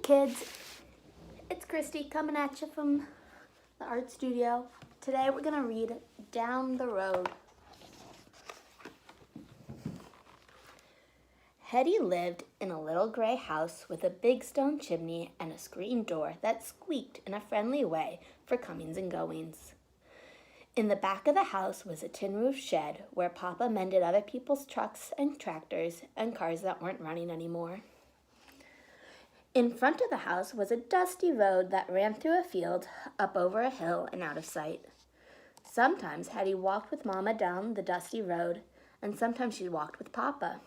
Kids, it's Kristi coming at you from the art studio. Today we're going to read Down the Road. Hetty lived in a little gray house with a big stone chimney and a screen door that squeaked in a friendly way for comings and goings. In the back of the house was a tin roof shed where Papa mended other people's trucks and tractors and cars that weren't running anymore. In front of the house was a dusty road that ran through a field, up over a hill, and out of sight. Sometimes Hetty walked with Mama down the dusty road, and sometimes she walked with Papa.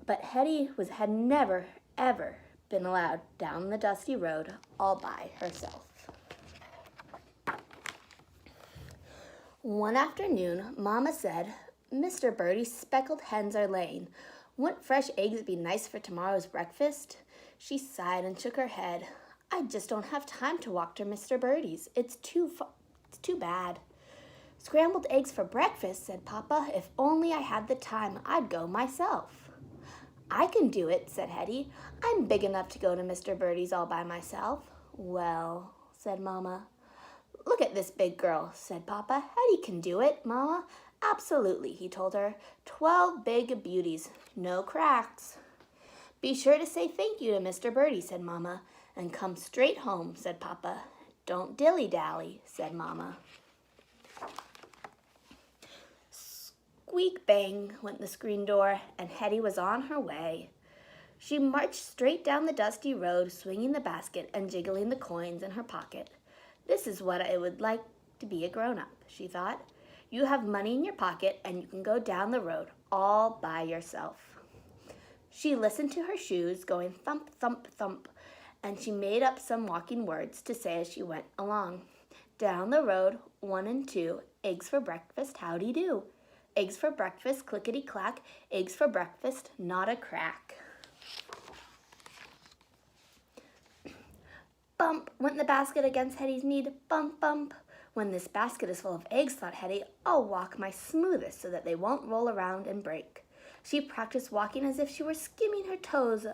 But Hetty had never, ever been allowed down the dusty road all by herself. One afternoon, Mama said, "Mr. Birdie's speckled hens are laying. Wouldn't fresh eggs be nice for tomorrow's breakfast?" She sighed and shook her head. "I just don't have time to walk to Mr. Birdie's. It's too bad." "Scrambled eggs for breakfast," said Papa. "If only I had the time, I'd go myself." "I can do it," said Hetty. "I'm big enough to go to Mr. Birdie's all by myself." "Well," said Mama. "Look at this big girl," said Papa. "Hetty can do it, Mama." "Absolutely," he told her. 12 big beauties, no cracks." "Be sure to say thank you to Mr. Birdie," said Mama. "And come straight home," said Papa. "Don't dilly-dally," said Mama. Squeak bang went the screen door, and Hetty was on her way. She marched straight down the dusty road, swinging the basket and jiggling the coins in her pocket. "This is what I would like to be a grown-up," she thought. "You have money in your pocket, and you can go down the road all by yourself." She listened to her shoes going thump, thump, thump, and she made up some walking words to say as she went along. "Down the road, 1 and 2, eggs for breakfast, howdy do. Eggs for breakfast, clickety-clack, eggs for breakfast, not a crack." Bump went the basket against Hetty's knee. Bump, bump. "When this basket is full of eggs," thought Hetty, "I'll walk my smoothest so that they won't roll around and break." She practiced walking as if she were skimming her toes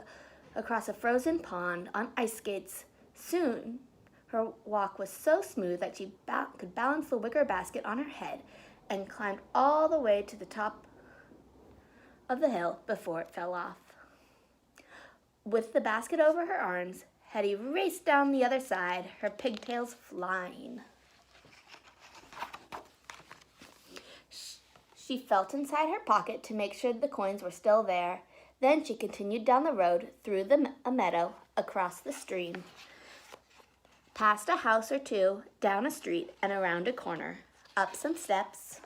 across a frozen pond on ice skates. Soon her walk was so smooth that she could balance the wicker basket on her head and climbed all the way to the top of the hill before it fell off. With the basket over her arms, Hetty raced down the other side, her pigtails flying. She felt inside her pocket to make sure the coins were still there. Then she continued down the road, through a meadow, across the stream, past a house or two, down a street, and around a corner, up some steps,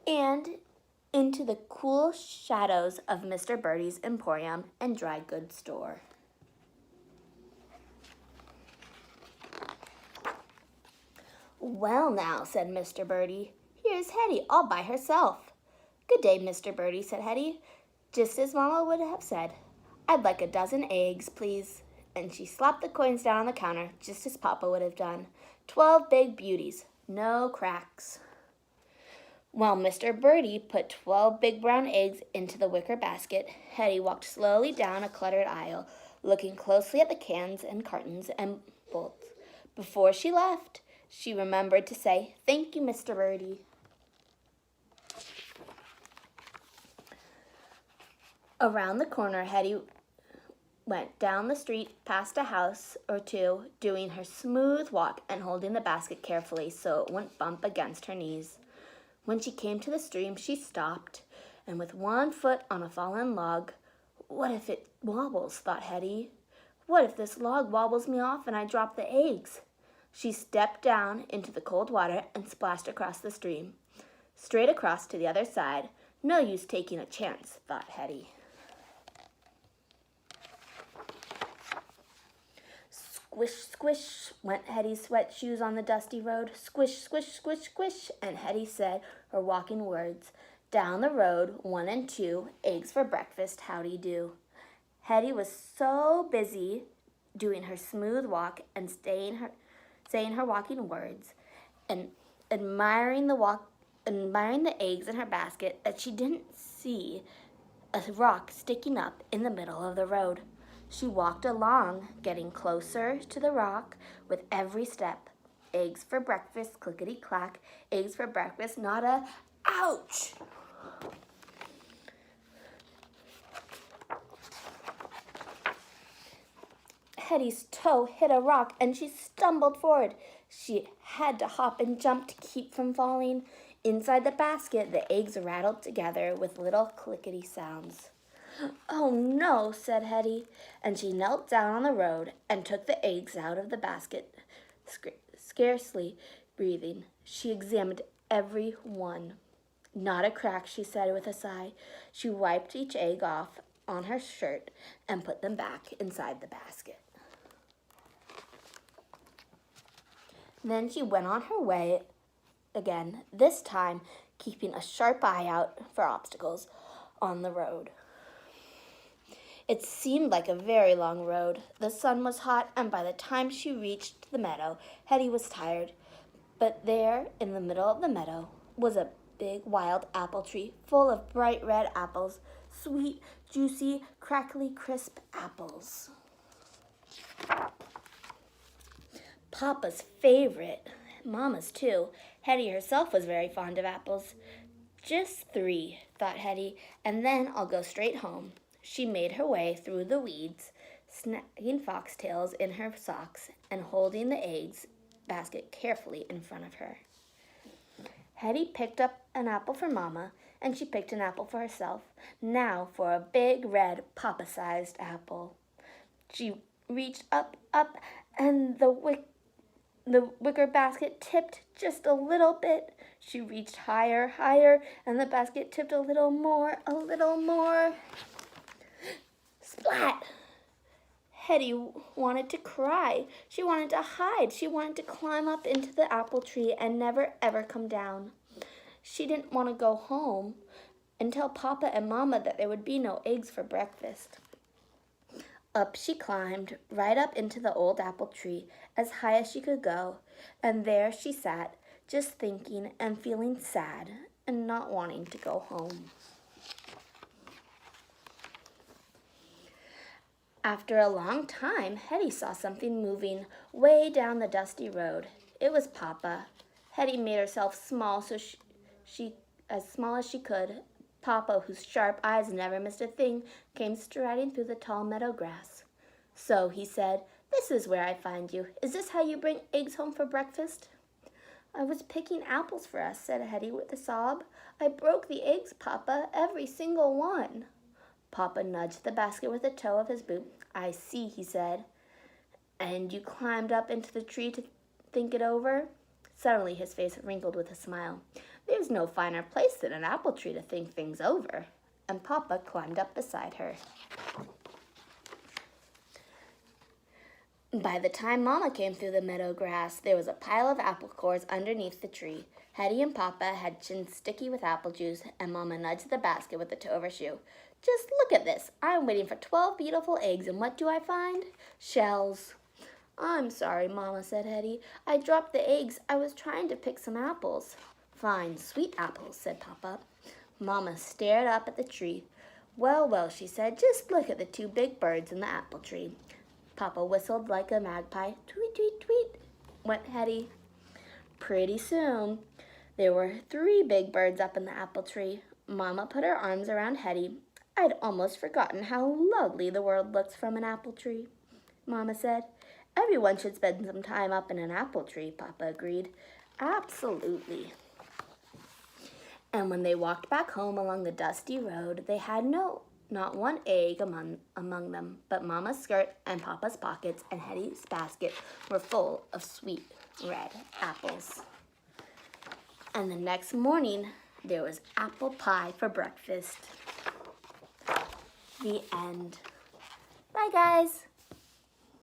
and into the cool shadows of Mr. Birdie's Emporium and Dry Goods Store. "Well now," said Mr. Birdie, "here's Hetty all by herself." "Good day, Mr. Birdie," said Hetty, just as Mama would have said. "I'd like a dozen eggs, please." And she slapped the coins down on the counter, just as Papa would have done. 12 big beauties, no cracks. While Mr. Birdie put 12 big brown eggs into the wicker basket, Hetty walked slowly down a cluttered aisle, looking closely at the cans and cartons and bolts. Before she left, she remembered to say, "Thank you, Mr. Birdie." Around the corner, Hetty went down the street past a house or two, doing her smooth walk and holding the basket carefully so it wouldn't bump against her knees. When she came to the stream, she stopped, and with one foot on a fallen log, "What if it wobbles?" thought Hetty. "What if this log wobbles me off and I drop the eggs?" She stepped down into the cold water and splashed across the stream, straight across to the other side. No use taking a chance, thought Hetty. Squish, squish went Hetty's wet shoes on the dusty road. Squish, squish, squish, squish, and Hetty said her walking words. "Down the road, 1 and 2, eggs for breakfast, howdy do." Hetty was so busy doing her smooth walk and saying her walking words and admiring the eggs in her basket that she didn't see a rock sticking up in the middle of the road. She walked along, getting closer to the rock with every step. Eggs for breakfast, clickety-clack. Eggs for breakfast, nada. Ouch! Hetty's toe hit a rock and she stumbled forward. She had to hop and jump to keep from falling. Inside the basket, the eggs rattled together with little clickety sounds. "Oh no," said Hetty, and she knelt down on the road and took the eggs out of the basket, scarcely breathing. She examined every one. "Not a crack," she said with a sigh. She wiped each egg off on her shirt and put them back inside the basket. Then she went on her way again, this time keeping a sharp eye out for obstacles on the road. It seemed like a very long road. The sun was hot, and by the time she reached the meadow, Hetty was tired. But there, in the middle of the meadow, was a big wild apple tree full of bright red apples, sweet, juicy, crackly, crisp apples. Papa's favorite, Mama's too. Hetty herself was very fond of apples. "Just 3, thought Hetty, "and then I'll go straight home." She made her way through the weeds, snagging foxtails in her socks and holding the eggs basket carefully in front of her. Hetty picked up an apple for Mama, and she picked an apple for herself. Now for a big, red, Papa-sized apple. She reached up, and the wicker basket tipped just a little bit. She reached higher, and the basket tipped a little more. Splat! Hetty wanted to cry. She wanted to hide. She wanted to climb up into the apple tree and never, ever come down. She didn't want to go home and tell Papa and Mama that there would be no eggs for breakfast. Up she climbed, right up into the old apple tree, as high as she could go, and there she sat, just thinking and feeling sad and not wanting to go home. After a long time, Hetty saw something moving way down the dusty road. It was Papa. Hetty made herself small, as small as she could. Papa, whose sharp eyes never missed a thing, came striding through the tall meadow grass. "So," he said, "this is where I find you. Is this how you bring eggs home for breakfast?" "I was picking apples for us," said Hetty with a sob. "I broke the eggs, Papa, every single one." Papa nudged the basket with the toe of his boot. "I see," he said. "And you climbed up into the tree to think it over?" Suddenly his face wrinkled with a smile. "There's no finer place than an apple tree to think things over." And Papa climbed up beside her. By the time Mama came through the meadow grass, there was a pile of apple cores underneath the tree. Hetty and Papa had chins sticky with apple juice, and Mama nudged the basket with the toe of her shoe. "Just look at this. I'm waiting for 12 beautiful eggs, and what do I find? Shells." "I'm sorry, Mama," said Hetty. "I dropped the eggs. I was trying to pick some apples." "Fine, sweet apples," said Papa. Mama stared up at the tree. Well, she said, "just look at the 2 big birds in the apple tree." Papa whistled like a magpie. "Tweet, tweet, tweet," went Hetty. Pretty soon, there were 3 big birds up in the apple tree. Mama put her arms around Hetty. "I'd almost forgotten how lovely the world looks from an apple tree," Mama said. "Everyone should spend some time up in an apple tree," Papa agreed. "Absolutely." And when they walked back home along the dusty road, they had not one egg among them, but Mama's skirt and Papa's pockets and Hetty's basket were full of sweet red apples. And the next morning, there was apple pie for breakfast. The end. Bye, guys.